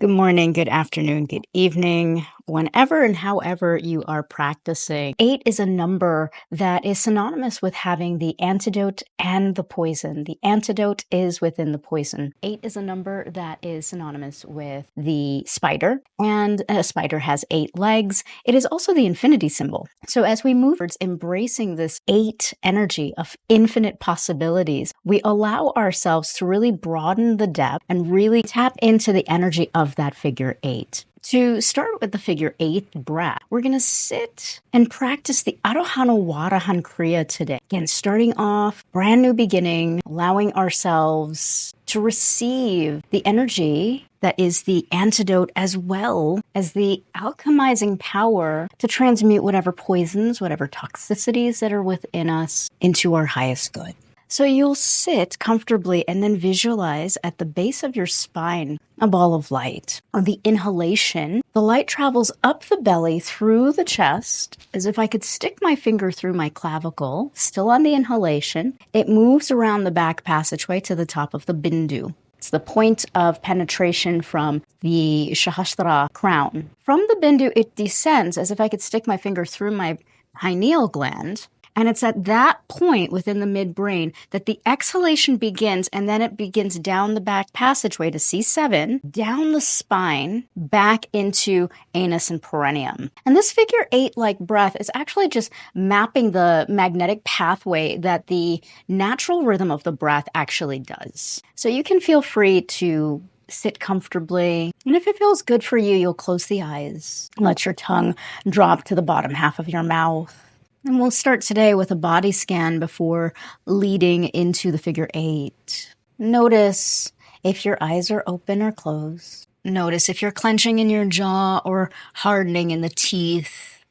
Good morning, good afternoon, good evening, whenever and however you are practicing. 8 is a number that is synonymous with having the antidote and the poison. The antidote is within the poison. 8 is a number that is synonymous with the spider, and a spider has 8 legs. It is also the infinity symbol. So as we move towards embracing this 8 energy of infinite possibilities, we allow ourselves to really broaden the depth and really tap into the energy of that figure 8. To start with the figure 8 breath, we're going to sit and practice the Arohan Awarohan Kriya today. Again, starting off, brand new beginning, allowing ourselves to receive the energy that is the antidote as well as the alchemizing power to transmute whatever poisons, whatever toxicities that are within us into our highest good. So you'll sit comfortably and then visualize at the base of your spine a ball of light. On the inhalation, the light travels up the belly through the chest, as if I could stick my finger through my clavicle, still on the inhalation. It moves around the back passageway to the top of the bindu. It's the point of penetration from the 𝗔𝗿𝘁𝘀𝘁'𝘀 crown. From the bindu, it descends as if I could stick my finger through my pineal gland. And it's at that point within the midbrain that the exhalation begins, and then it begins down the back passageway to C7, down the spine, back into anus and perineum. And this figure 8-like breath is actually just mapping the magnetic pathway that the natural rhythm of the breath actually does. So you can feel free to sit comfortably. And if it feels good for you, you'll close the eyes. Let your tongue drop to the bottom half of your mouth. And we'll start today with a body scan before leading into the figure 8. Notice if your eyes are open or closed. Notice if you're clenching in your jaw or hardening in the teeth,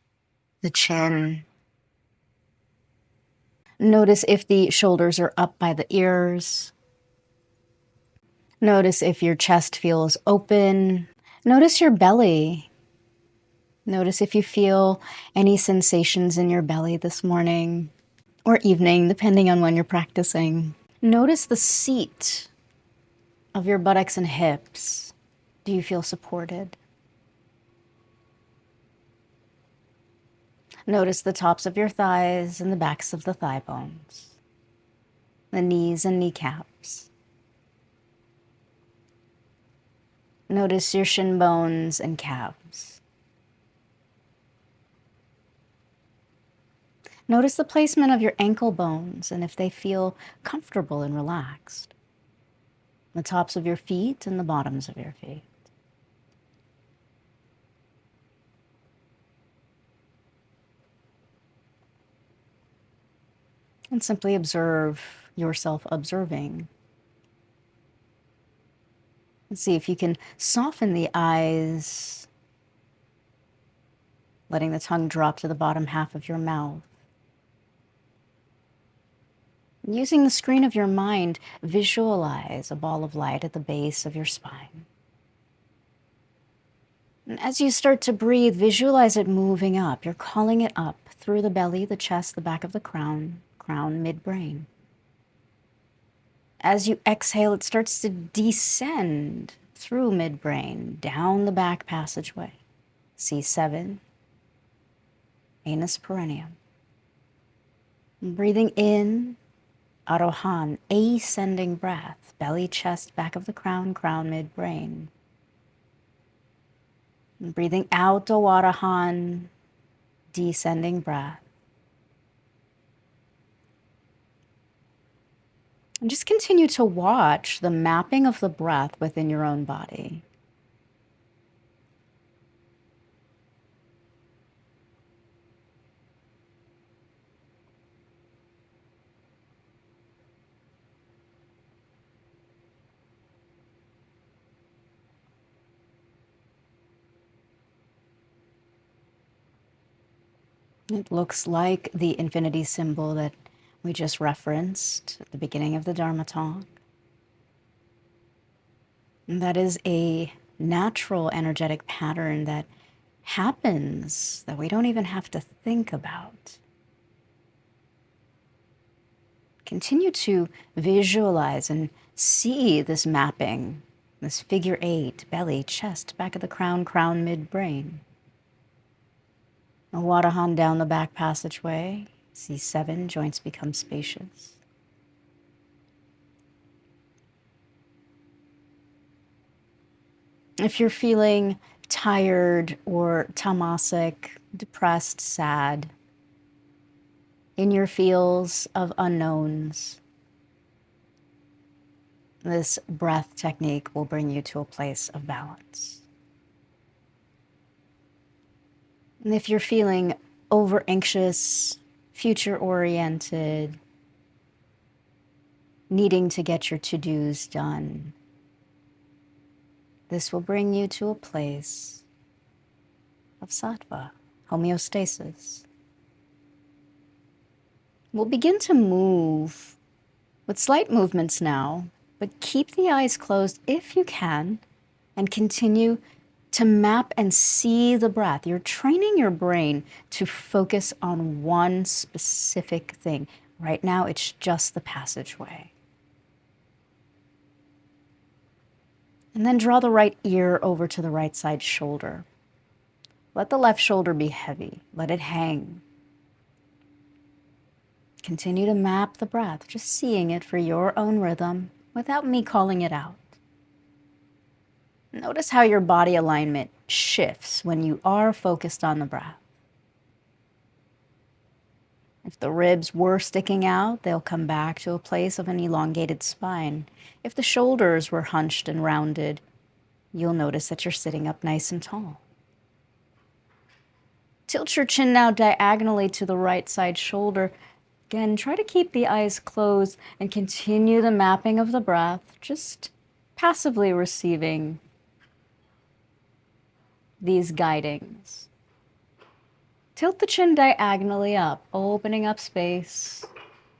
the chin. Notice if the shoulders are up by the ears. Notice if your chest feels open. Notice your belly. Notice if you feel any sensations in your belly this morning or evening, depending on when you're practicing. Notice the seat of your buttocks and hips. Do you feel supported? Notice the tops of your thighs and the backs of the thigh bones, the knees and kneecaps. Notice your shin bones and calves. Notice the placement of your ankle bones and if they feel comfortable and relaxed. The tops of your feet and the bottoms of your feet. And simply observe yourself observing. And see if you can soften the eyes, letting the tongue drop to the bottom half of your mouth. Using the screen of your mind, visualize a ball of light at the base of your spine. And as you start to breathe, visualize it moving up. You're calling it up through the belly, the chest, the back of the crown, midbrain. As you exhale, it starts to descend through midbrain, down the back passageway, C7, anus perineum. And breathing in, Arohan, ascending breath, belly, chest, back of the crown, midbrain. And breathing out, Awarohan, descending breath. And just continue to watch the mapping of the breath within your own body. It looks like the infinity symbol that we just referenced at the beginning of the Dharma talk. And that is a natural energetic pattern that happens that we don't even have to think about. Continue to visualize and see this mapping This figure 8, belly, chest, back of the crown, crown, mid-brain. Awarohan down the back passageway. C7, joints become spacious. If you're feeling tired or tamasic, depressed, sad, in your fields of unknowns, this breath technique will bring you to a place of balance. And if you're feeling over anxious, future oriented, needing to get your to-dos done, this will bring you to a place of sattva, homeostasis. We'll begin to move with slight movements now, but keep the eyes closed if you can, and continue to map and see the breath. You're training your brain to focus on one specific thing. Right now, it's just the passageway. And then draw the right ear over to the right side shoulder. Let the left shoulder be heavy. Let it hang. Continue to map the breath, just seeing it for your own rhythm without me calling it out. Notice how your body alignment shifts when you are focused on the breath. If the ribs were sticking out, they'll come back to a place of an elongated spine. If the shoulders were hunched and rounded, you'll notice that you're sitting up nice and tall. Tilt your chin now diagonally to the right side shoulder. Again, try to keep the eyes closed and continue the mapping of the breath, just passively receiving these guidings. Tilt the chin diagonally up, opening up space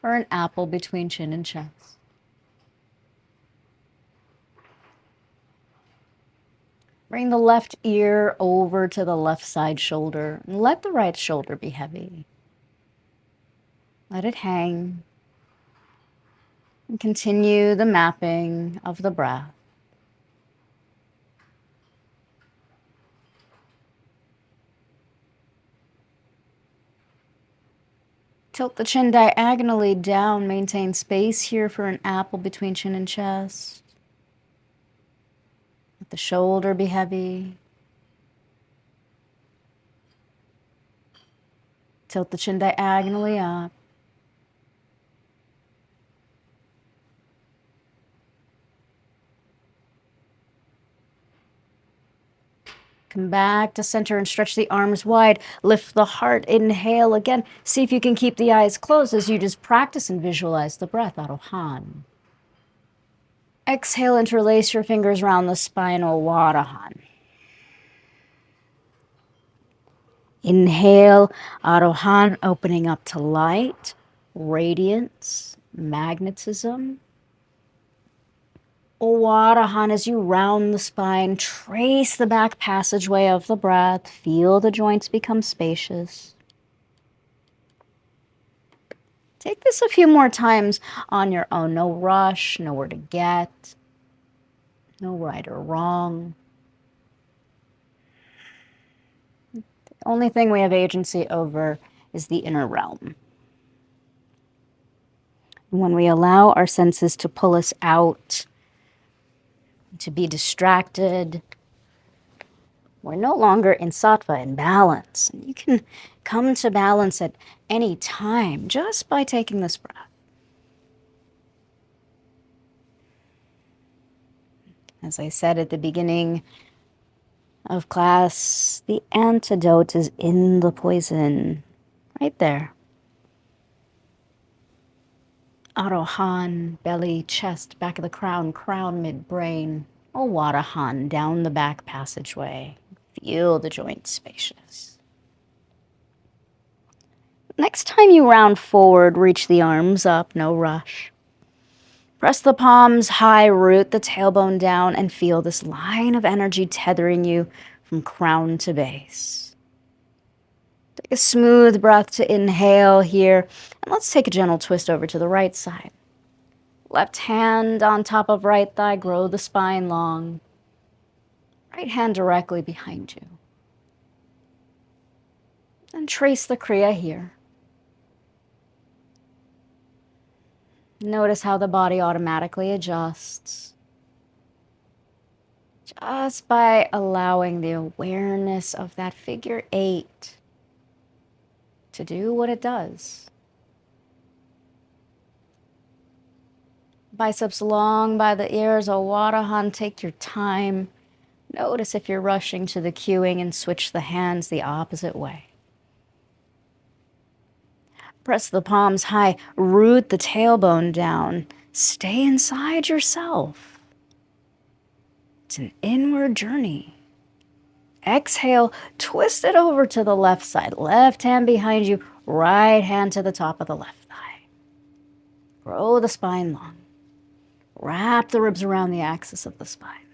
for an apple between chin and chest. Bring the left ear over to the left side shoulder and let the right shoulder be heavy. Let it hang and continue the mapping of the breath. Tilt the chin diagonally down, maintain space here for an apple between chin and chest. Let the shoulder be heavy. Tilt the chin diagonally up. Come back to center and stretch the arms wide. Lift the heart. Inhale again. See if you can keep the eyes closed as you just practice and visualize the breath. Arohan. Exhale, interlace your fingers around the spine. Awarohan. Inhale, Arohan, opening up to light, radiance, magnetism. Awarohan, as you round the spine, trace the back passageway of the breath. Feel the joints become spacious. Take this a few more times on your own. No rush, nowhere to get, no right or wrong. The only thing we have agency over is the inner realm. When we allow our senses to pull us out, to be distracted, we're no longer in sattva, in balance. And you can come to balance at any time just by taking this breath. As I said at the beginning of class, the antidote is in the poison, right there. Arohan, belly, chest, back of the crown, crown, mid-brain. Awarohan, down the back passageway. Feel the joints spacious. Next time you round forward, reach the arms up, no rush. Press the palms high, root the tailbone down, and feel this line of energy tethering you from crown to base. Take a smooth breath to inhale here, and let's take a gentle twist over to the right side. Left hand on top of right thigh, grow the spine long. Right hand directly behind you. And trace the Kriya here. Notice how the body automatically adjusts. Just by allowing the awareness of that figure 8 to do what it does. Biceps long by the ears, Awarohan, take your time. Notice if you're rushing to the cueing and switch the hands the opposite way. Press the palms high, root the tailbone down. Stay inside yourself. It's an inward journey. Exhale, twist it over to the left side. Left hand behind you, right hand to the top of the left thigh. Grow the spine long. Wrap the ribs around the axis of the spine.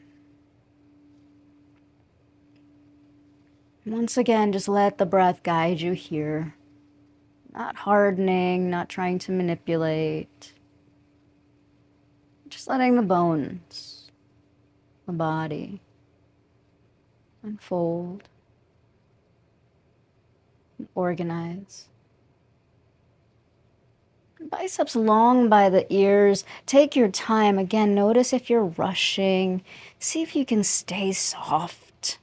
Once again, just let the breath guide you here. Not hardening, not trying to manipulate. Just letting the bones, the body, unfold, and organize. Biceps long by the ears. Take your time. Again, notice if you're rushing. See if you can stay soft.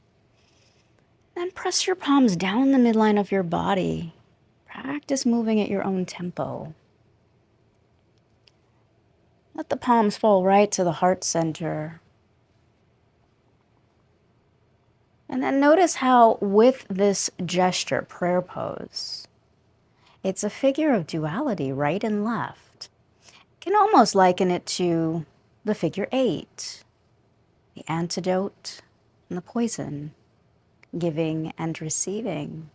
Then press your palms down the midline of your body. Practice moving at your own tempo. Let the palms fall right to the heart center. And then notice how with this gesture, prayer pose, it's a figure of duality, right and left. You can almost liken it to the figure 8, the antidote and the poison, giving and receiving.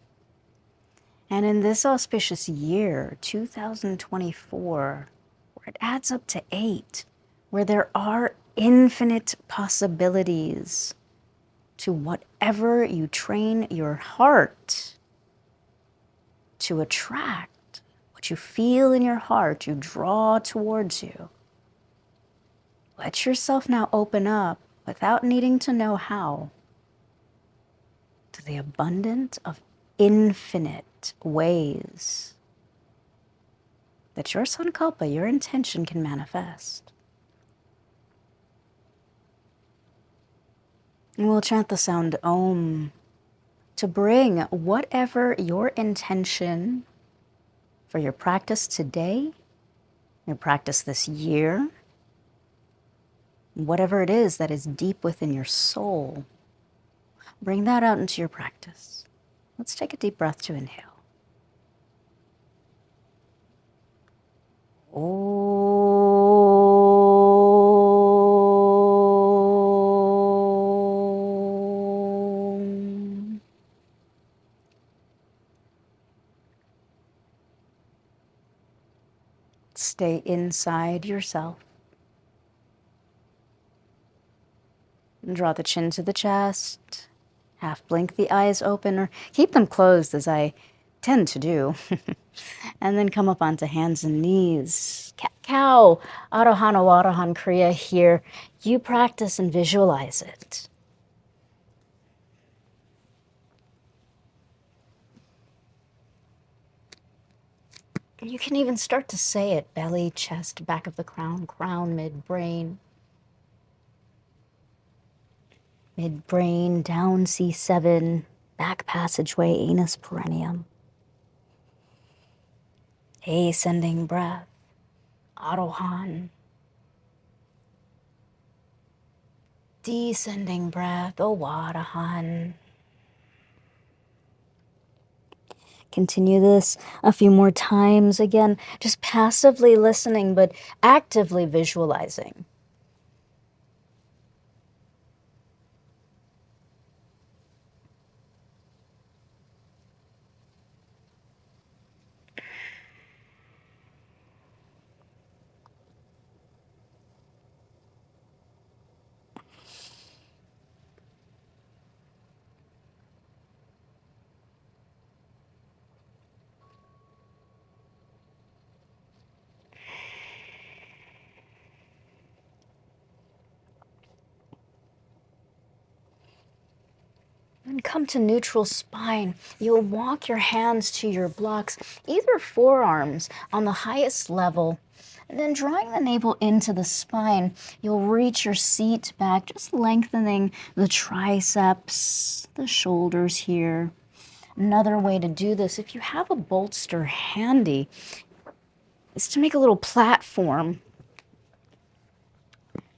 And in this auspicious year, 2024, where it adds up to 8, where there are infinite possibilities to whatever you train your heart to attract, what you feel in your heart, you draw towards you. Let yourself now open up without needing to know how to the abundance of infinite ways that your sankalpa, your intention, can manifest. And we'll chant the sound Om to bring whatever your intention for your practice today, your practice this year, whatever it is that is deep within your soul, bring that out into your practice. Let's take a deep breath to inhale. Om. Stay inside yourself. And draw the chin to the chest. Half blink the eyes open or keep them closed as I tend to do. And then come up onto hands and knees. Cat-cow, Arohan Awarohan Kriya here. You practice and visualize it. You can even start to say it. Belly, chest, back of the crown, crown, mid-brain. Mid-brain, down C7, back passageway, anus perineum. Ascending breath, Arohan. Descending breath, Awarohan. Continue this a few more times. Again, just passively listening, but actively visualizing. And come to neutral spine. You'll walk your hands to your blocks, either forearms on the highest level. And then drawing the navel into the spine, you'll reach your seat back, just lengthening the triceps, the shoulders here. Another way to do this, if you have a bolster handy, is to make a little platform.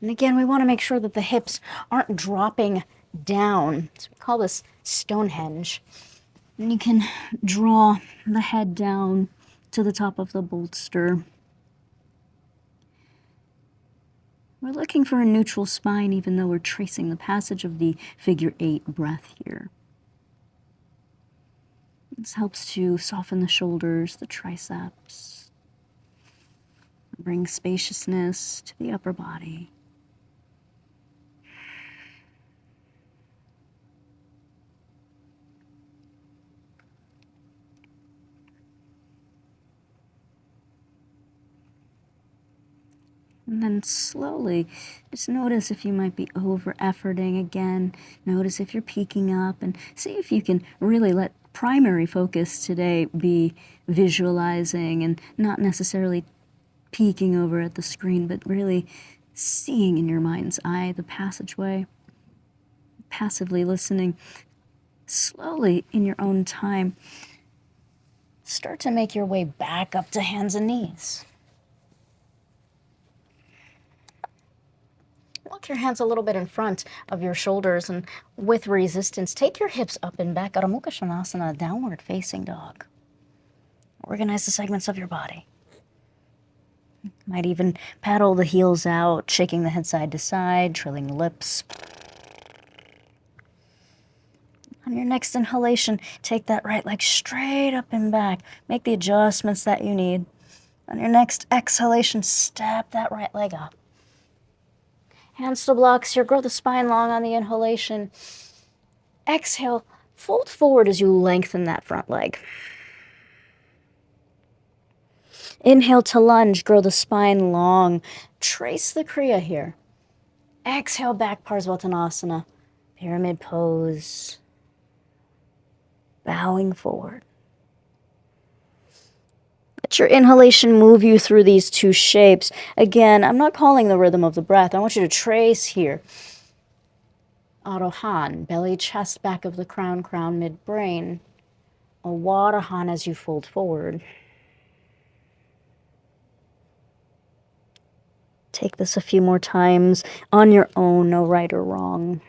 And again, we want to make sure that the hips aren't dropping down. So we call this Stonehenge. And you can draw the head down to the top of the bolster. We're looking for a neutral spine even though we're tracing the passage of the figure 8 breath here. This helps to soften the shoulders, the triceps, bring spaciousness to the upper body. And then slowly, just notice if you might be over-efforting again. Notice if you're peeking up and see if you can really let primary focus today be visualizing and not necessarily peeking over at the screen, but really seeing in your mind's eye the passageway, passively listening. Slowly, in your own time, start to make your way back up to hands and knees. Walk your hands a little bit in front of your shoulders, and with resistance, take your hips up and back. Adho Mukha Svanasana, downward facing dog. Organize the segments of your body. Might even paddle the heels out, shaking the head side to side, trilling the lips. On your next inhalation, take that right leg straight up and back. Make the adjustments that you need. On your next exhalation, step that right leg up. Hands to blocks here. Grow the spine long on the inhalation. Exhale, fold forward as you lengthen that front leg. Inhale to lunge. Grow the spine long. Trace the Kriya here. Exhale, back Parsvottanasana. Pyramid pose. Bowing forward. Let your inhalation move you through these two shapes. Again, I'm not calling the rhythm of the breath. I want you to trace here. Arohan, belly, chest, back of the crown, crown, mid-brain. Awarohan as you fold forward. Take this a few more times on your own, no right or wrong.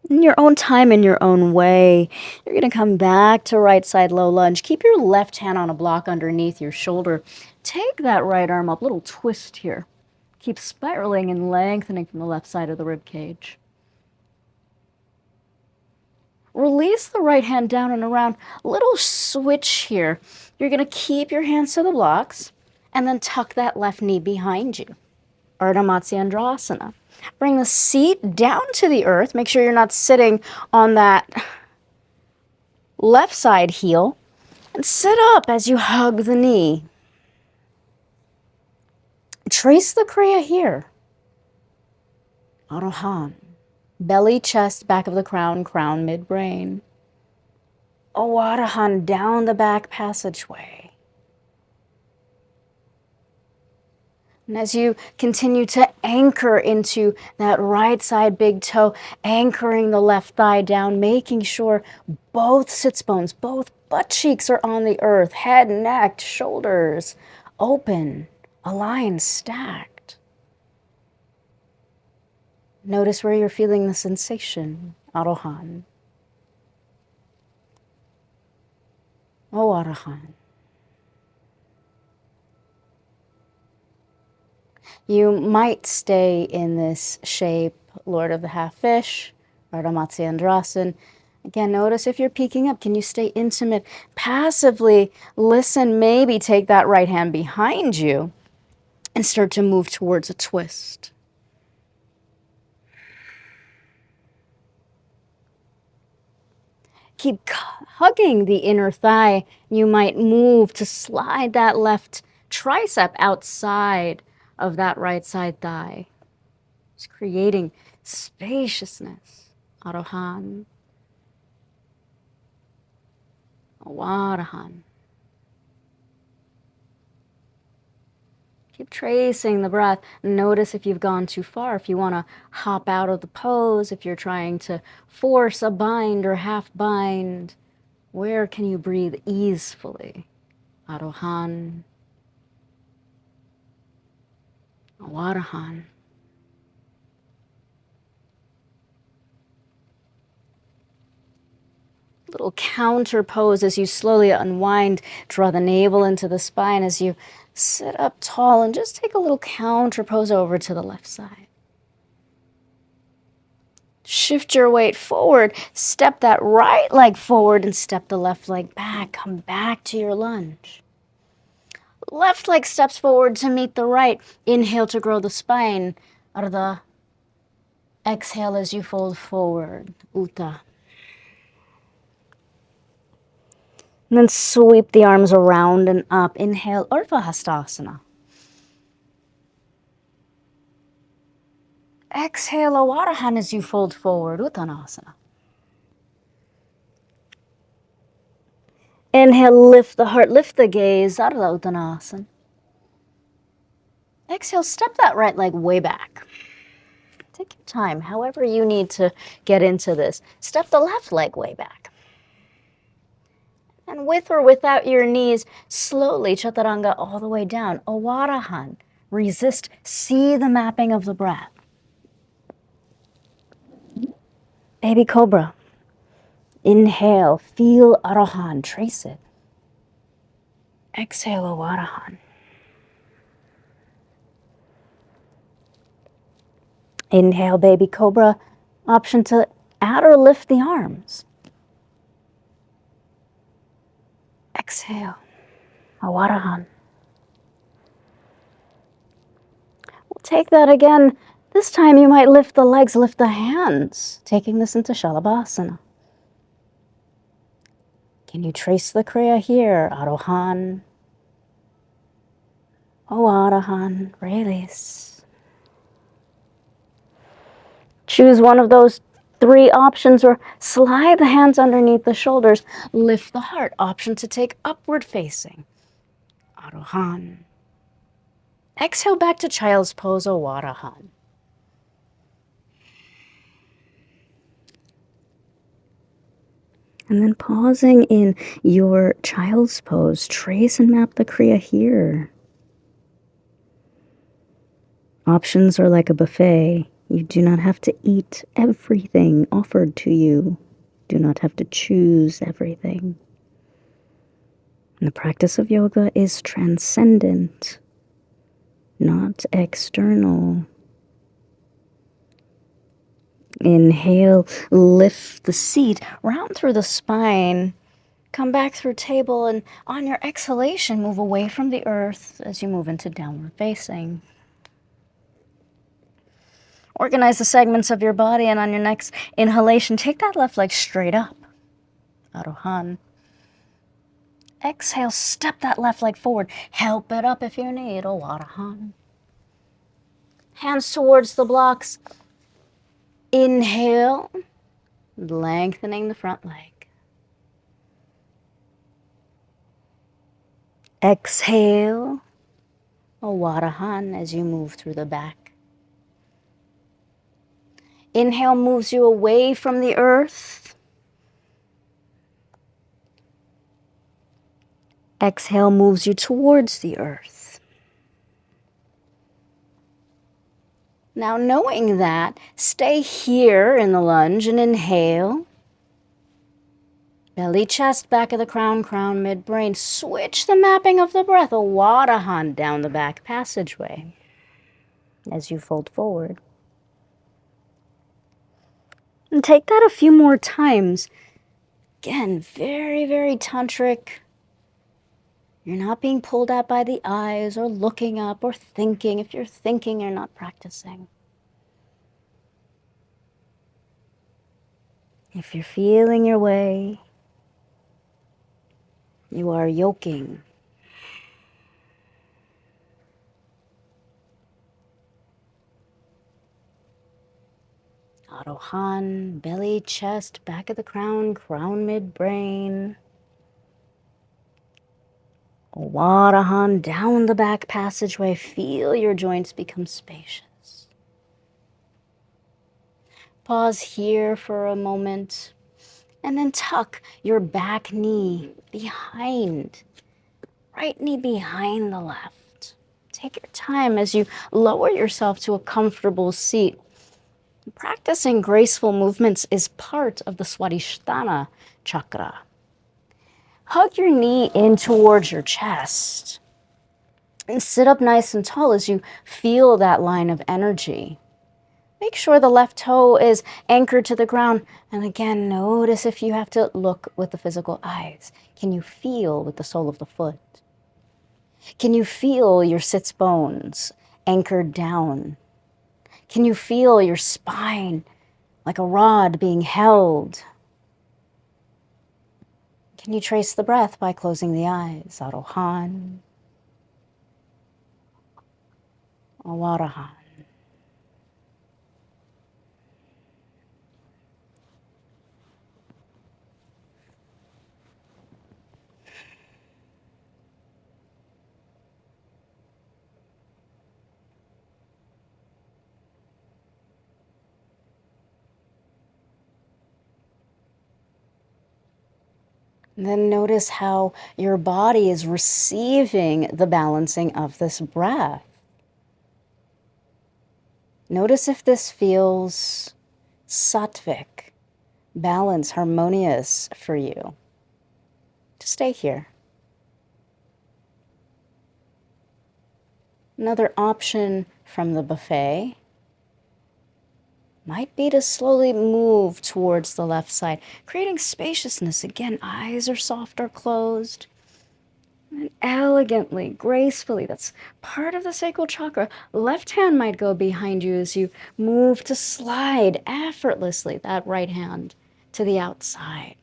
In your own time, in your own way, you're going to come back to right side low lunge. Keep your left hand on a block underneath your shoulder. Take that right arm up, little twist here. Keep spiraling and lengthening from the left side of the rib cage. Release the right hand down and around. Little switch here. You're going to keep your hands to the blocks and then tuck that left knee behind you. Ardha Matsyendrasana. Bring the seat down to the earth. Make sure you're not sitting on that left side heel. And sit up as you hug the knee. Trace the Kriya here. Arohan. Belly, chest, back of the crown, crown, mid-brain. Awarohan, down the back passageway. And as you continue to anchor into that right side big toe, anchoring the left thigh down, making sure both sits bones, both butt cheeks are on the earth, head, neck, shoulders open, aligned, stacked. Notice where you're feeling the sensation. Arohan. Awarohan. You might stay in this shape, Lord of the Half Fish, Ardha Matsyendrasana. Again, notice if you're peeking up, can you stay intimate? Passively listen, maybe take that right hand behind you and start to move towards a twist. Keep hugging the inner thigh. You might move to slide that left tricep outside of that right side thigh. Just creating spaciousness. Arohan Awarohan. Keep tracing the breath. Notice if you've gone too far, if you want to hop out of the pose, if you're trying to force a bind or half bind, where can you breathe easefully? Arohan Awarohan. Little counter pose as you slowly unwind, draw the navel into the spine as you sit up tall and just take a little counter pose over to the left side. Shift your weight forward, step that right leg forward and step the left leg back. Come back to your lunge. Left leg steps forward to meet the right. Inhale to grow the spine. Ardha. Exhale as you fold forward. Utthha. And then sweep the arms around and up. Inhale, Urdhva Hastasana. Exhale, Awarohan as you fold forward, Uttanasana. Inhale, lift the heart, lift the gaze, Ardha Uttanasana. Exhale, step that right leg way back. Take your time, however you need to get into this. Step the left leg way back. And with or without your knees, slowly, Chaturanga all the way down. Awarohan. Resist, see the mapping of the breath. Baby Cobra. Inhale, feel Arohan, trace it. Exhale, Awarohan. Inhale, Baby Cobra. Option to add or lift the arms. Exhale, Awarohan. We'll take that again. This time you might lift the legs, lift the hands, taking this into Shalabhasana. Can you trace the Kriya here? Arohan, Awarohan, release. Choose one of those three options or slide the hands underneath the shoulders. Lift the heart. Option to take upward facing. Arohan. Exhale back to child's pose, Awarohan. And then pausing in your child's pose, trace and map the Kriya here. Options are like a buffet. You do not have to eat everything offered to you. Do not have to choose everything. And the practice of yoga is transcendent, not external. Inhale, lift the seat, round through the spine. Come back through table, and on your exhalation, move away from the earth as you move into downward facing. Organize the segments of your body, and on your next inhalation, take that left leg straight up. Arohan. Exhale, step that left leg forward. Help it up if you need. Awarohan. Hands towards the blocks. Inhale, lengthening the front leg. Exhale, Awarohan as you move through the back. Inhale moves you away from the earth. Exhale moves you towards the earth. Now, knowing that, stay here in the lunge and inhale. Belly, chest, back of the crown, crown, midbrain. Switch the mapping of the breath. Awarohan down the back passageway as you fold forward. And take that a few more times. Again, very, very tantric. You're not being pulled at by the eyes or looking up or thinking. If you're thinking, you're not practicing. If you're feeling your way, you are yoking. Arohan, belly, chest, back of the crown, crown midbrain. Awarohan, down the back passageway. Feel your joints become spacious. Pause here for a moment, and then tuck your back knee behind, right knee behind the left. Take your time as you lower yourself to a comfortable seat. Practicing graceful movements is part of the Swadhisthana chakra. Hug your knee in towards your chest and sit up nice and tall as you feel that line of energy. Make sure the left toe is anchored to the ground. And again, notice if you have to look with the physical eyes. Can you feel with the sole of the foot? Can you feel your sits bones anchored down? Can you feel your spine like a rod being held? Can you trace the breath by closing the eyes? Arohan, Awarohan. Then notice how your body is receiving the balancing of this breath. Notice if this feels sattvic, balanced, harmonious for you. Just stay here. Another option from the buffet might be to slowly move towards the left side, creating spaciousness. Again, eyes are soft or closed. And elegantly, gracefully, that's part of the sacral chakra. Left hand might go behind you as you move to slide effortlessly that right hand to the outside.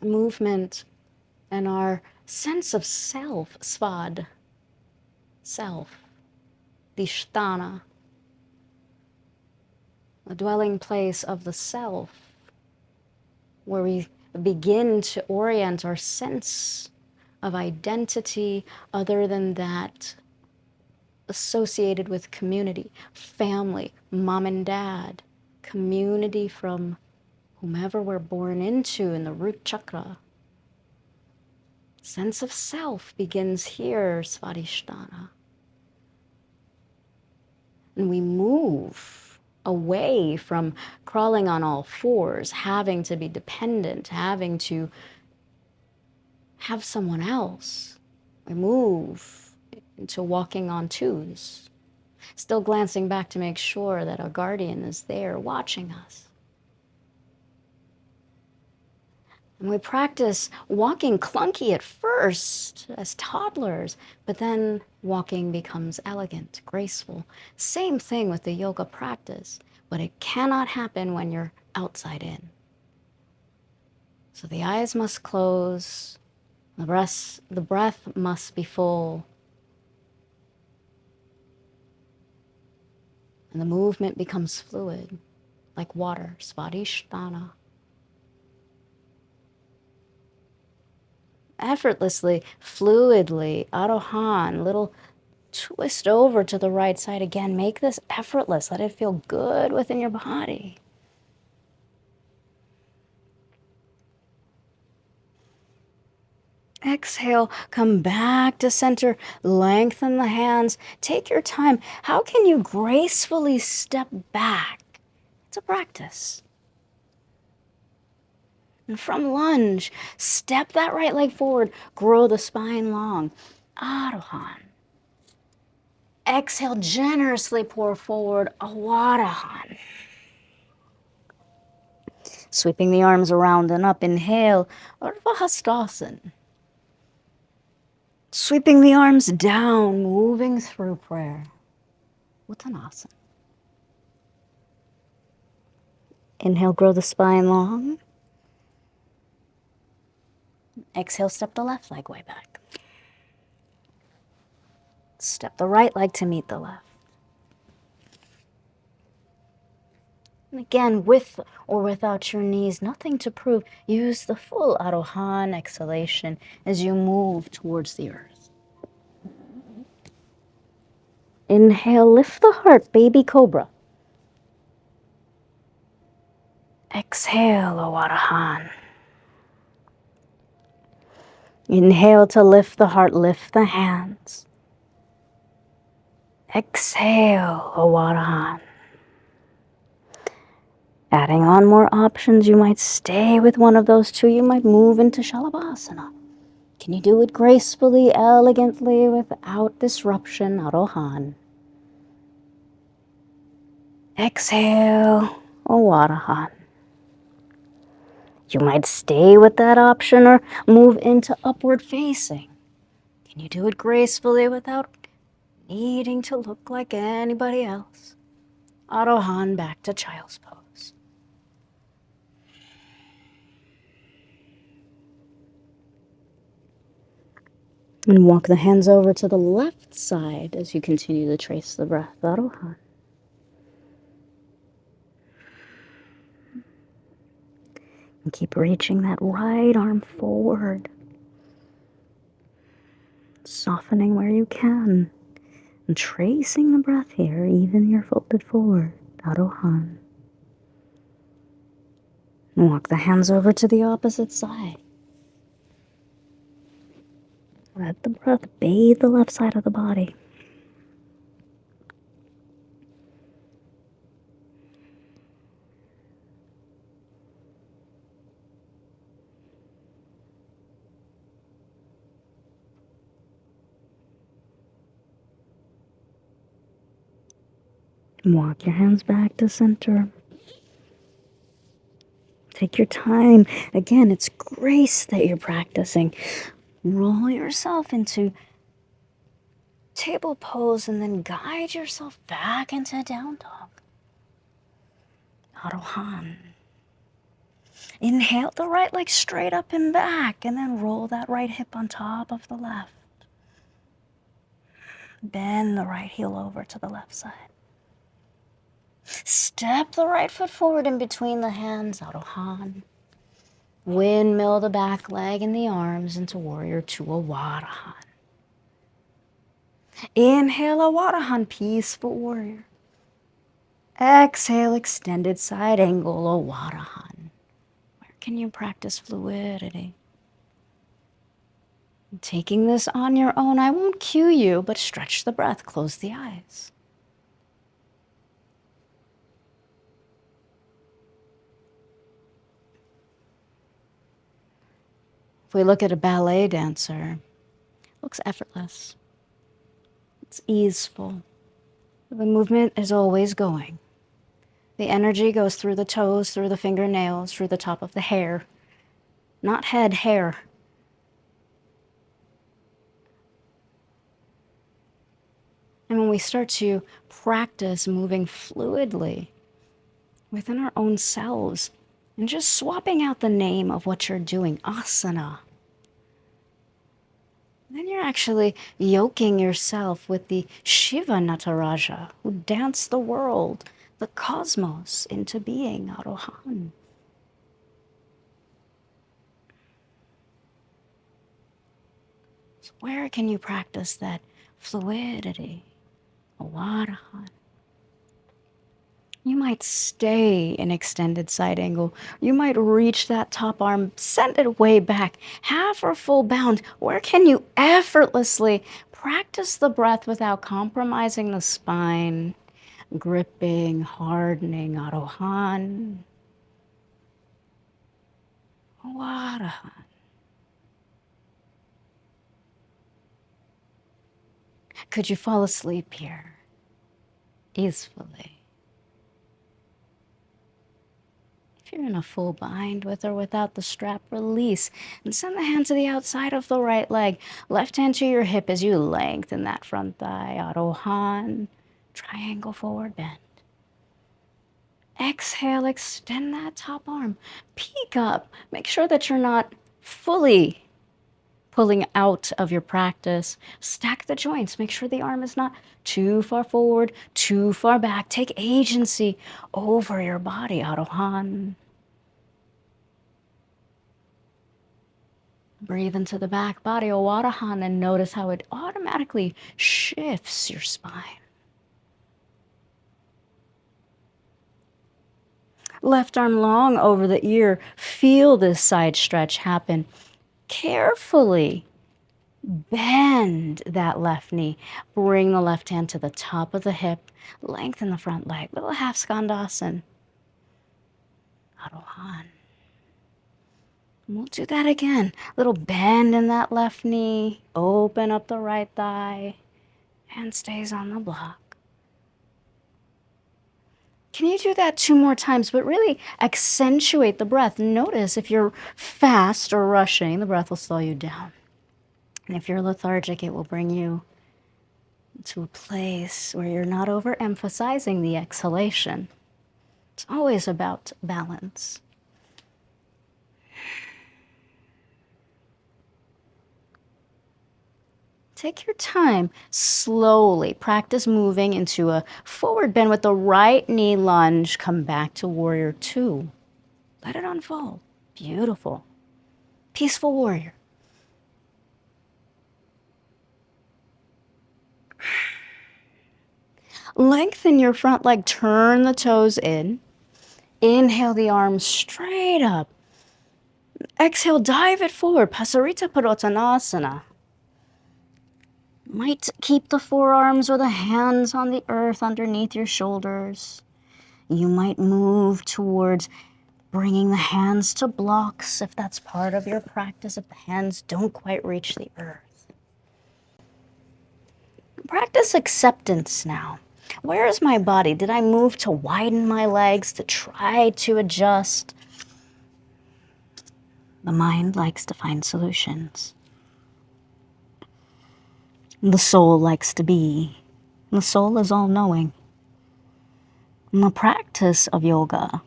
Movement and our sense of self, svad, self, dishtana, a dwelling place of the self, where we begin to orient our sense of identity other than that associated with community, family, mom and dad, community from whomever we're born into in the root chakra. Sense of self begins here, Svadhisthana. And we move away from crawling on all fours, having to be dependent, having to have someone else. We move into walking on twos, still glancing back to make sure that our guardian is there watching us. And we practice walking clunky at first as toddlers, but then walking becomes elegant, graceful. Same thing with the yoga practice, but it cannot happen when you're outside in. So the eyes must close, the breath must be full, and the movement becomes fluid, like water, svadhisthana. Effortlessly, fluidly, arohan, little twist over to the right side again. Make this effortless. Let it feel good within your body. Exhale, come back to center, lengthen the hands. Take your time. How can you gracefully step back? It's a practice. And from lunge, step that right leg forward, grow the spine long. Arohan. Exhale, generously pour forward, Awarohan. Sweeping the arms around and up. Inhale, Urdhva Hastasana. Sweeping the arms down, moving through prayer. Uttanasana. Inhale, grow the spine long. Exhale, step the left leg way back. Step the right leg to meet the left. And again, with or without your knees, nothing to prove. Use the full Arohan exhalation as you move towards the earth. Inhale, lift the heart, baby cobra. Exhale, Awarohan. Inhale to lift the heart, lift the hands. Exhale, Awarohan. Adding on more options, you might stay with one of those two. You might move into Shalabhasana. Can you do it gracefully, elegantly, without disruption, Arohan? Exhale, Awarohan. You might stay with that option or move into upward facing. Can you do it gracefully without needing to look like anybody else? Arohan, back to child's pose. And walk the hands over to the left side as you continue to trace the breath. Arohan. And keep reaching that right arm forward. Softening where you can. And tracing the breath here, even you're folded forward. Arohan. And walk the hands over to the opposite side. Let the breath bathe the left side of the body. Walk your hands back to center. Take your time. Again, it's grace that you're practicing. Roll yourself into table pose and then guide yourself back into down dog. Arohan. Inhale the right leg straight up and back, and then roll that right hip on top of the left. Bend the right heel over to the left side. Step the right foot forward in between the hands, Arohan. Windmill the back leg and the arms into warrior two, Awarohan. Inhale, Awarohan, peaceful warrior. Exhale, extended side angle, Awarohan. Where can you practice fluidity? Taking this on your own, I won't cue you, but stretch the breath, close the eyes. If we look at a ballet dancer, it looks effortless. It's easeful. The movement is always going. The energy goes through the toes, through the fingernails, through the top of the hair. Not head, hair. And when we start to practice moving fluidly within our own selves and just swapping out the name of what you're doing, asana, then you're actually yoking yourself with the Shiva Nataraja, who danced the world, the cosmos, into being, Arohan. So where can you practice that fluidity, Awarohan? You might stay in extended side angle. You might reach that top arm, send it way back, half or full bound. Where can you effortlessly practice the breath without compromising the spine, gripping, hardening, Arohan, Awarohan. Could you fall asleep here easily? If you're in a full bind with or without the strap, release and send the hand to the outside of the right leg. Left hand to your hip as you lengthen that front thigh. Arohan, triangle forward bend. Exhale, extend that top arm. Peek up. Make sure that you're not fully pulling out of your practice. Stack the joints. Make sure the arm is not too far forward, too far back. Take agency over your body. Arohan. Breathe into the back body, Awarohan, and notice how it automatically shifts your spine. Left arm long over the ear. Feel this side stretch happen. Carefully bend that left knee. Bring the left hand to the top of the hip. Lengthen the front leg. Little half skandasana. Arohan. We'll do that again. Little bend in that left knee. Open up the right thigh. Hand stays on the block. Can you do that 2 more times, but really accentuate the breath? Notice if you're fast or rushing, the breath will slow you down. And if you're lethargic, it will bring you to a place where you're not overemphasizing the exhalation. It's always about balance. Take your time, slowly practice moving into a forward bend with the right knee lunge. Come back to warrior 2. Let it unfold. Beautiful. Peaceful warrior. Lengthen your front leg, turn the toes in. Inhale the arms straight up. Exhale, dive it forward, Pasarittha Might keep the forearms or the hands on the earth underneath your shoulders. You might move towards bringing the hands to blocks if that's part of your practice, if the hands don't quite reach the earth. Practice acceptance now. Where is my body? Did I move to widen my legs, to try to adjust? The mind likes to find solutions. The soul likes to be. The soul is all-knowing. In the practice of yoga,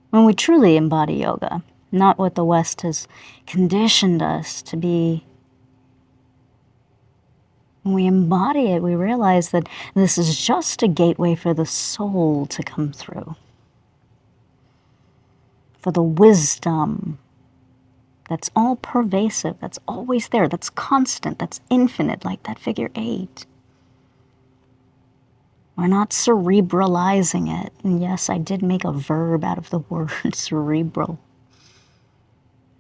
when we truly embody yoga, not what the West has conditioned us to be, when we embody it, we realize that this is just a gateway for the soul to come through, for the wisdom that's all pervasive, that's always there, that's constant, that's infinite, like that figure 8. We're not cerebralizing it. And yes, I did make a verb out of the word cerebral.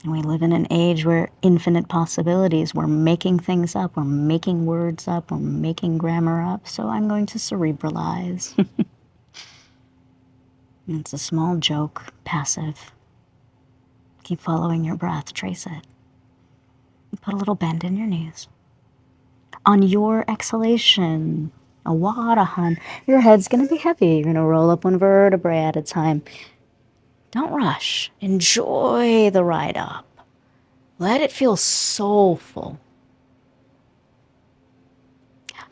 And we live in an age where infinite possibilities, we're making things up, we're making words up, we're making grammar up, so I'm going to cerebralize. It's a small joke, passive. Keep following your breath, trace it. Put a little bend in your knees. On your exhalation, Awarohan, your head's gonna be heavy. You're gonna roll up 1 vertebrae at a time. Don't rush. Enjoy the ride up. Let it feel soulful.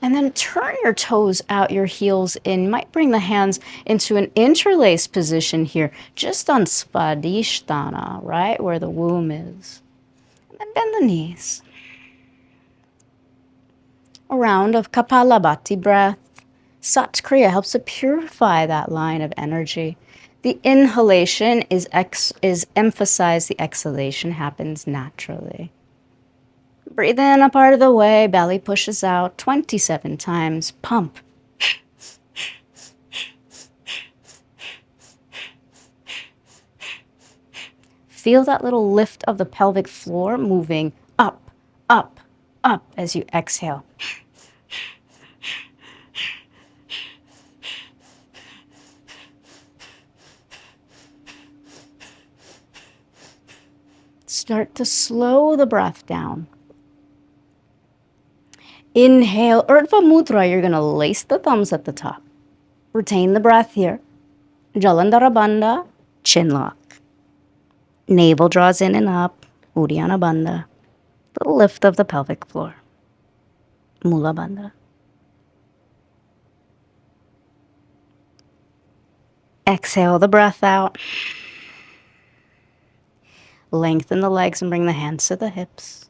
And then turn your toes out, your heels in. You might bring the hands into an interlaced position here, just on Svadhisthana, right where the womb is. And then bend the knees. A round of Kapalabhati breath. Sat Kriya helps to purify that line of energy. The inhalation is emphasized, the exhalation happens naturally. Breathe in a part of the way, belly pushes out 27 times. Pump. Feel that little lift of the pelvic floor moving up, up, up as you exhale. Start to slow the breath down. Inhale, Urdhva Mudra. You're going to lace the thumbs at the top. Retain the breath here. Jalandhara Bandha. Chin lock. Navel draws in and up, Uddiyana Bandha. Little lift of the pelvic floor, Mula Bandha. Exhale the breath out. Lengthen the legs and bring the hands to the hips.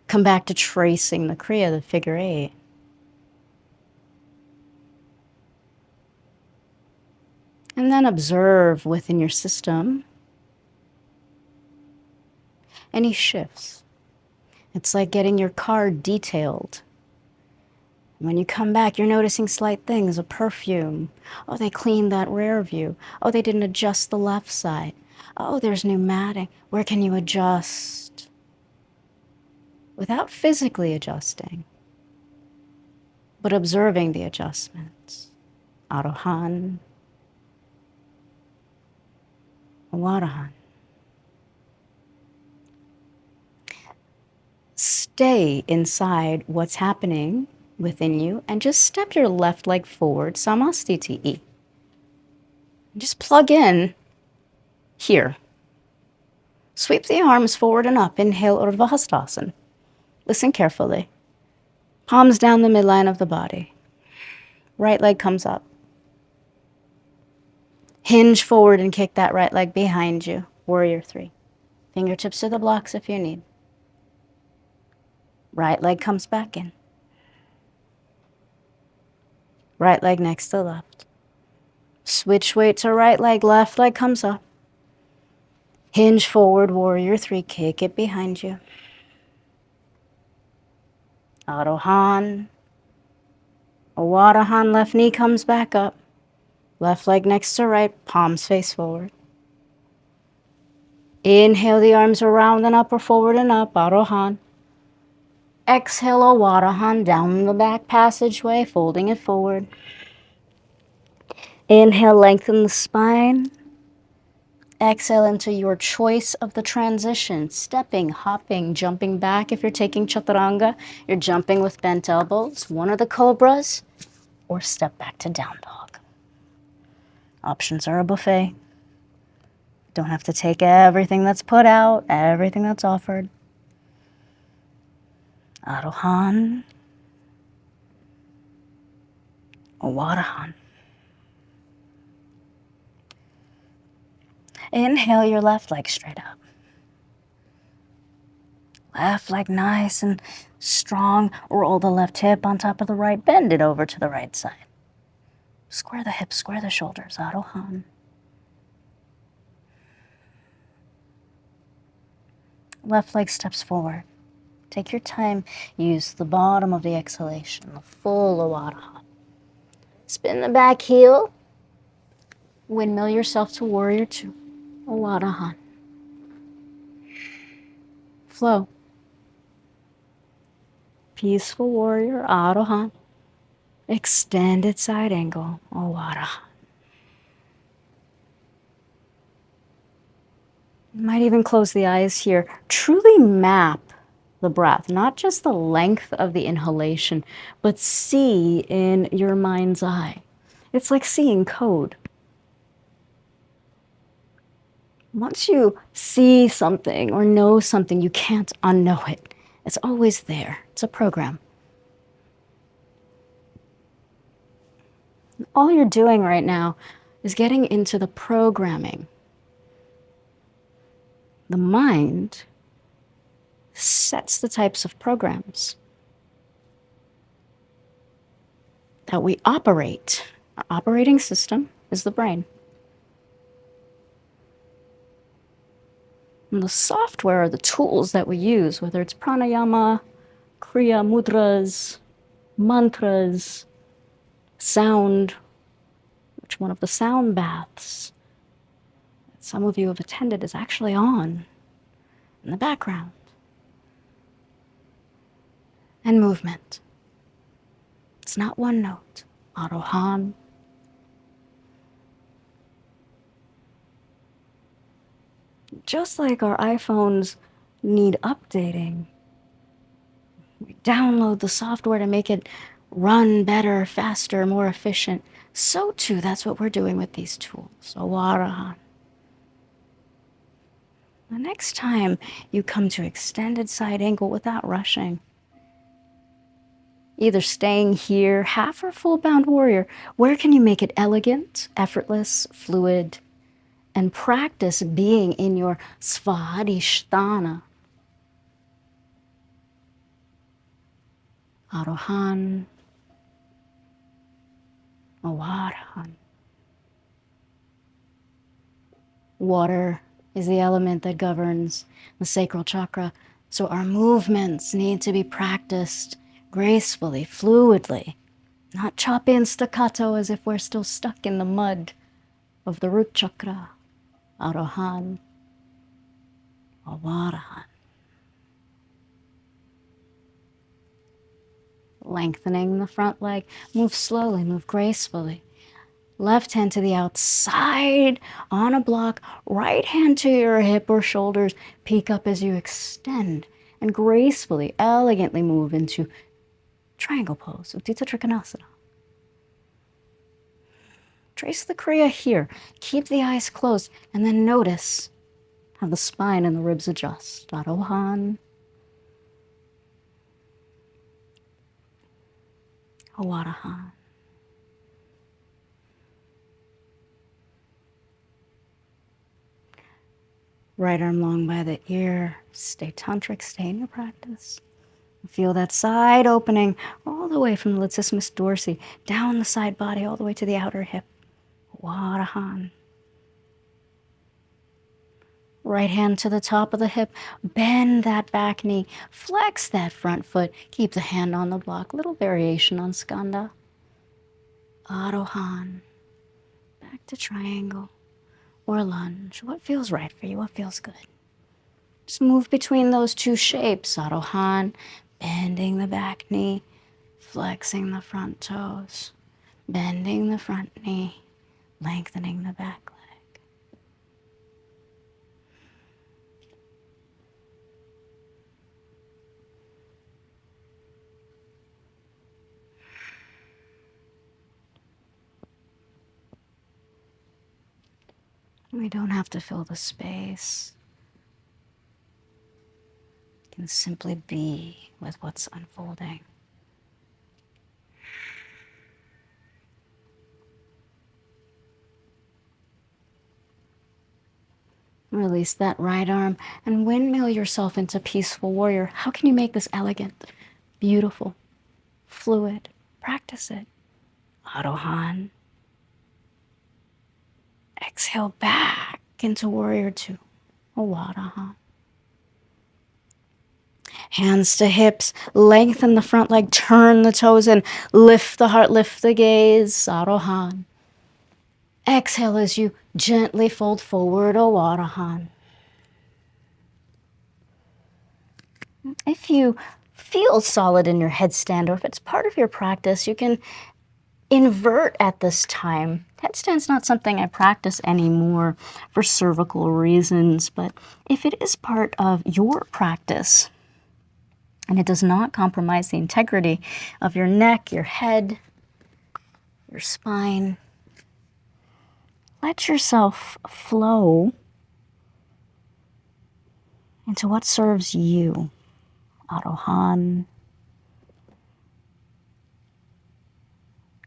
Come back to tracing the Kriya, the figure 8. And then observe within your system any shifts. It's like getting your car detailed. When you come back, you're noticing slight things, a perfume. Oh, they cleaned that rear view. Oh, they didn't adjust the left side. Oh, there's new matting. Where can you adjust? Without physically adjusting, but observing the adjustments. Arohan Awarohan. Stay inside what's happening within you and just step your left leg forward, Samastiti. Just plug in here. Sweep the arms forward and up. Inhale, Urdhva Hastasana. Listen carefully. Palms down the midline of the body. Right leg comes up. Hinge forward and kick that right leg behind you. Warrior 3. Fingertips to the blocks if you need. Right leg comes back in. Right leg next to left. Switch weight to right leg. Left leg comes up. Hinge forward, warrior 3. Kick it behind you. Arohan Awarohan. Left knee comes back up. Left leg next to right. Palms face forward. Inhale the arms around and up or forward and up. Arohan. Exhale Awarohan down the back passageway, folding it forward. Inhale, lengthen the spine. Exhale into your choice of the transition. Stepping, hopping, jumping back. If you're taking chaturanga, you're jumping with bent elbows. One of the cobras, or step back to down dog. Options are a buffet. Don't have to take everything that's put out, everything that's offered. Arohan Awarohan. Inhale your left leg straight up. Left leg nice and strong. Roll the left hip on top of the right. Bend it over to the right side. Square the hips, square the shoulders. Arohan. Left leg steps forward. Take your time. Use the bottom of the exhalation, the full Awarohan. Spin the back heel. Windmill yourself to warrior 2. Awarohan. Flow. Peaceful warrior. Arohan. Extended side angle. Awarohan. You might even close the eyes here. Truly map the breath, not just the length of the inhalation, but see in your mind's eye. It's like seeing code. Once you see something or know something, you can't unknow it. It's always there. It's a program. All you're doing right now is getting into the programming. The mind sets the types of programs that we operate. Our operating system is the brain. And the software are the tools that we use, whether it's pranayama, kriya, mudras, mantras, sound, which one of the sound baths that some of you have attended is actually on in the background. And movement. It's not one note. Arohan. Just like our iPhones need updating, we download the software to make it run better, faster, more efficient. So too, that's what we're doing with these tools. Awarohan. The next time you come to extended side angle without rushing, either staying here, half or full bound warrior, where can you make it elegant, effortless, fluid, and practice being in your svadhisthana? Arohan Awarohan. Water is the element that governs the sacral chakra, so our movements need to be practiced gracefully, fluidly, not choppy and staccato as if we're still stuck in the mud of the root chakra. Arohan Awarohan. Lengthening the front leg. Move slowly, move gracefully. Left hand to the outside on a block. Right hand to your hip or shoulders. Peek up as you extend and gracefully, elegantly move into triangle pose, Utthita Trikonasana. Trace the Kriya here. Keep the eyes closed and then notice how the spine and the ribs adjust. Arohan Awarohan. Right arm long by the ear. Stay tantric, stay in your practice. Feel that side opening all the way from the latissimus dorsi, down the side body, all the way to the outer hip. Awarohan. Right hand to the top of the hip. Bend that back knee. Flex that front foot. Keep the hand on the block. Little variation on skanda. Arohan. Back to triangle or lunge. What feels right for you? What feels good? Just move between those two shapes. Arohan. Bending the back knee. Flexing the front toes. Bending the front knee. Lengthening the back leg. We don't have to fill the space. We can simply be with what's unfolding. Release that right arm and windmill yourself into peaceful warrior. How can you make this elegant, beautiful, fluid? Practice it. Arohan. Exhale back into warrior two. Awarohan. Hands to hips, lengthen the front leg, turn the toes in, lift the heart, lift the gaze. Arohan. Exhale as you gently fold forward. Awarohan. If you feel solid in your headstand, or if it's part of your practice, you can invert at this time. Headstand's not something I practice anymore for cervical reasons, but if it is part of your practice and it does not compromise the integrity of your neck, your head, your spine, let yourself flow into what serves you. Arohan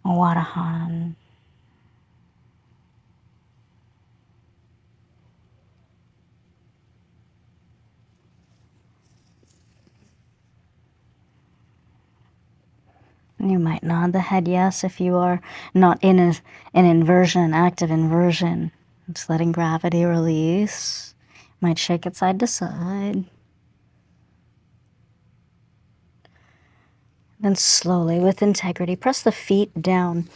Awarohan. You might nod the head yes if you are not in an inversion, an active inversion. Just letting gravity release. Might shake it side to side. Then slowly, with integrity, press the feet down.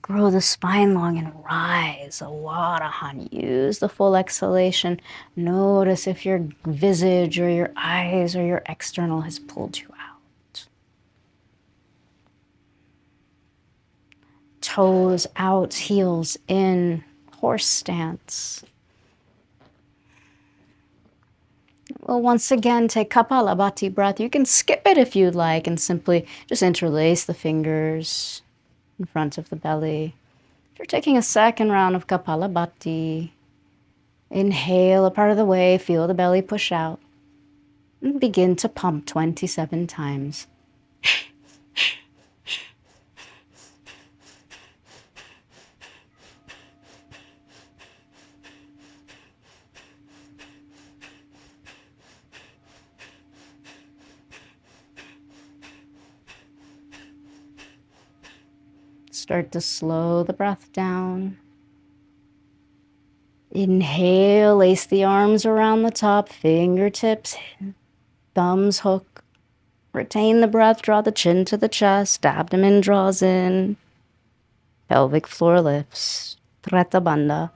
Grow the spine long and rise. Awarohan. Use the full exhalation. Notice if your visage or your eyes or your external has pulled you out. Toes out, heels in, horse stance. Well, once again, take Kapalabhati breath. You can skip it if you'd like and simply just interlace the fingers in front of the belly. If you're taking a second round of Kapalabhati, inhale a part of the way, feel the belly push out, and begin to pump 27 times. Start to slow the breath down. Inhale, lace the arms around the top, fingertips, thumbs hook. Retain the breath, draw the chin to the chest, abdomen draws in, pelvic floor lifts, Treta Bandha.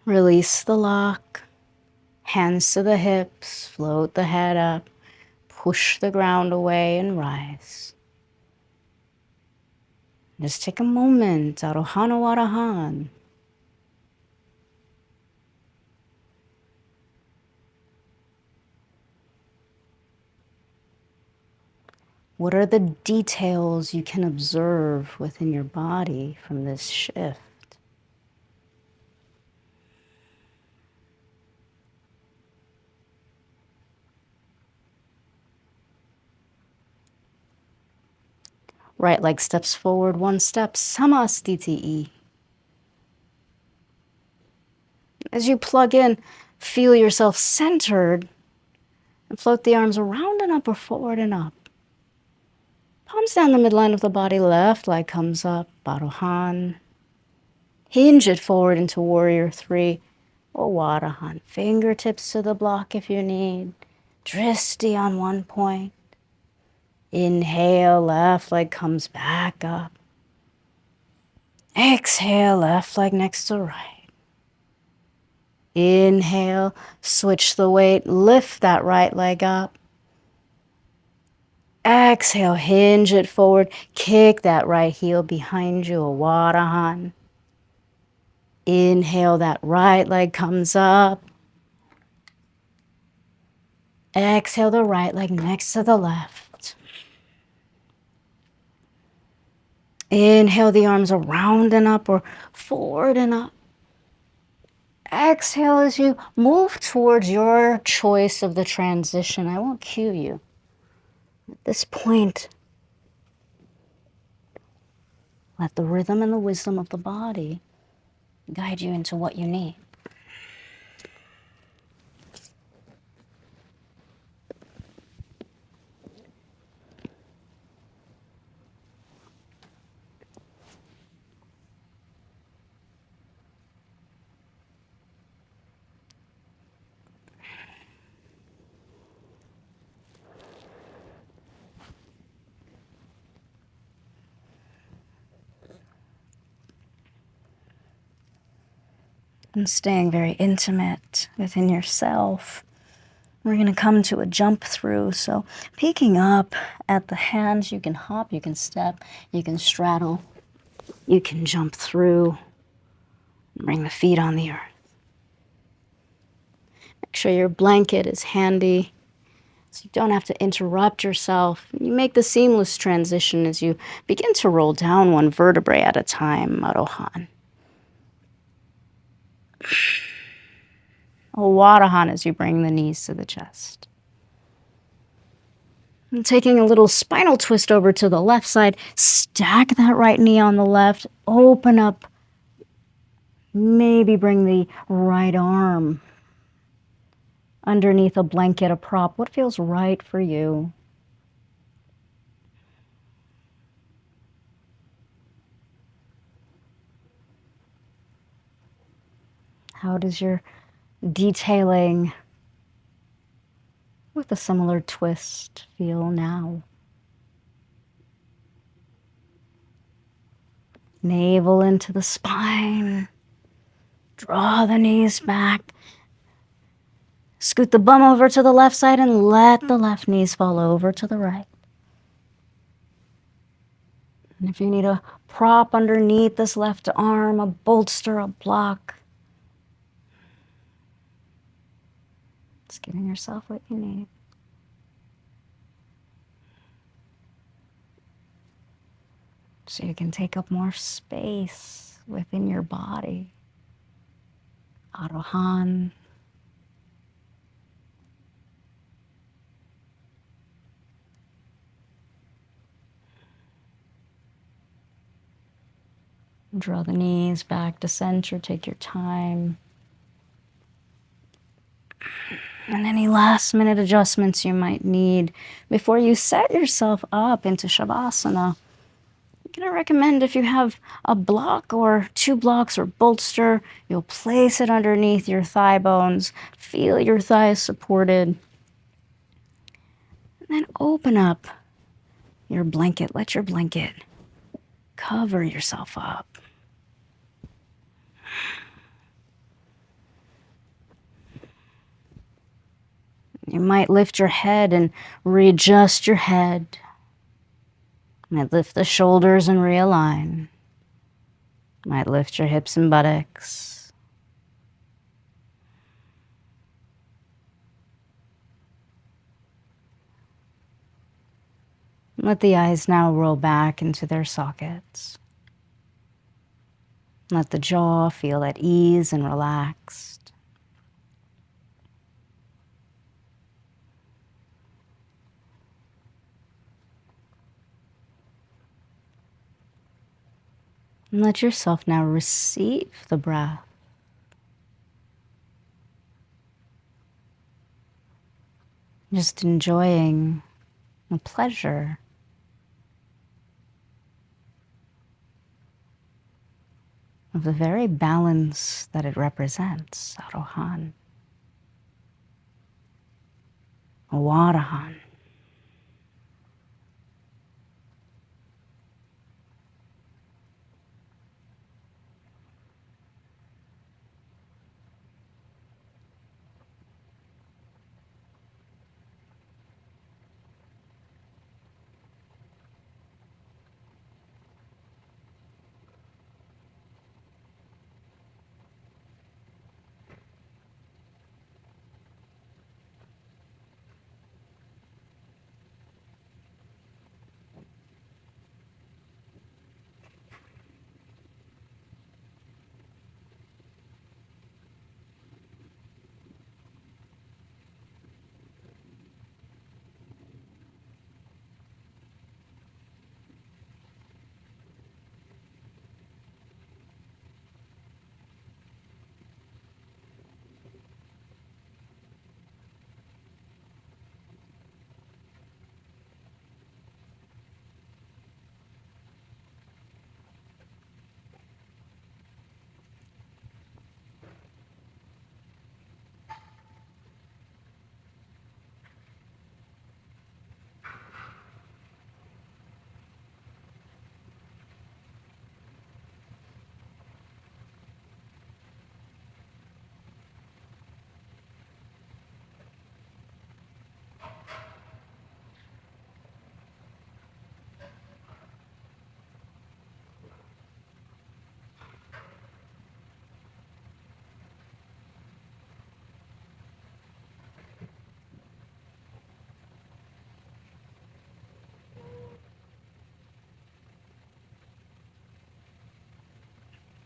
Release the lock, hands to the hips, float the head up, push the ground away and rise. Just take a moment, Arohan Awarohan. What are the details you can observe within your body from this shift? Right leg steps forward, one step, Samastiti. As you plug in, feel yourself centered and float the arms around and up or forward and up. Palms down the midline of the body, left leg comes up, Arohan. Hinge it forward into warrior three, Awarohan. Fingertips to the block if you need. Dristi on one point. Inhale, left leg comes back up. Exhale, left leg next to right. Inhale, switch the weight, lift that right leg up. Exhale, hinge it forward, kick that right heel behind you, Awarohan. Inhale, that right leg comes up. Exhale, the right leg next to the left. Inhale, the arms around and up or forward and up. Exhale as you move towards your choice of the transition. I won't cue you. At this point, let the rhythm and the wisdom of the body guide you into what you need. And staying very intimate within yourself. We're going to come to a jump through. So peeking up at the hands, you can hop, you can step, you can straddle, you can jump through, bring the feet on the earth. Make sure your blanket is handy so you don't have to interrupt yourself. You make the seamless transition as you begin to roll down one vertebrae at a time, Arohan. Awarohan as you bring the knees to the chest. And taking a little spinal twist over to the left side, stack that right knee on the left, open up, maybe bring the right arm underneath a blanket, a prop. What feels right for you? How does your detailing with a similar twist feel now? Navel into the spine. Draw the knees back. Scoot the bum over to the left side and let the left knees fall over to the right. And if you need a prop underneath this left arm, a bolster, a block, just giving yourself what you need. So you can take up more space within your body. Arohan. Draw the knees back to center, take your time. And any last minute adjustments you might need before you set yourself up into Shavasana. I'm going to recommend if you have a block or 2 blocks or bolster, you'll place it underneath your thigh bones. Feel your thighs supported. And then open up your blanket. Let your blanket cover yourself up. You might lift your head and readjust your head. You might lift the shoulders and realign. You might lift your hips and buttocks. Let the eyes now roll back into their sockets. Let the jaw feel at ease and relaxed. And let yourself now receive the breath. Just enjoying the pleasure of the very balance that it represents, Arohan. Awarohan.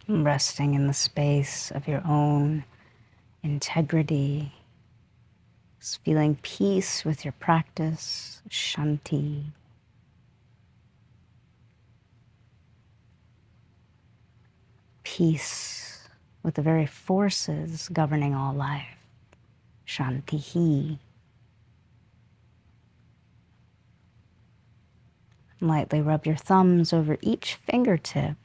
Resting in the space of your own integrity, just feeling peace with your practice, shanti. Peace with the very forces governing all life, shantihi. Lightly rub your thumbs over each fingertip.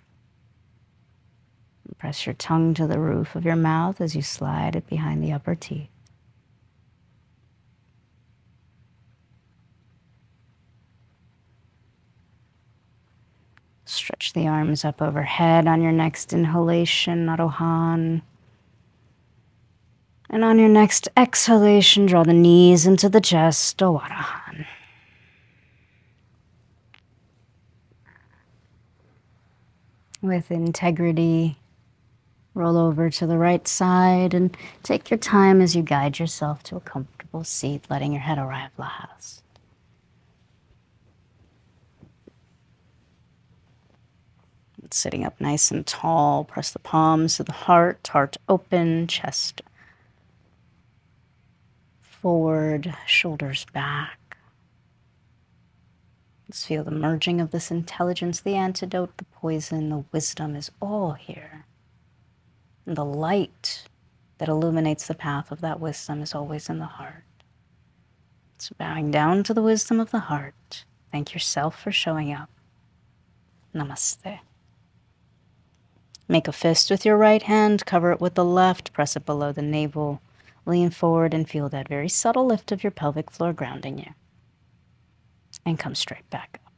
Press your tongue to the roof of your mouth as you slide it behind the upper teeth. Stretch the arms up overhead on your next inhalation, Arohan. And on your next exhalation, draw the knees into the chest, Awarohan. with integrity. Roll over to the right side and take your time as you guide yourself to a comfortable seat, letting your head arrive last. Sitting up nice and tall, press the palms to the heart, heart open, chest forward, shoulders back. Let's feel the merging of this intelligence, the antidote, the poison, the wisdom is all here. And the light that illuminates the path of that wisdom is always in the heart. So bowing down to the wisdom of the heart, thank yourself for showing up. Namaste. Make a fist with your right hand, cover it with the left, press it below the navel, lean forward and feel that very subtle lift of your pelvic floor grounding you. And come straight back up.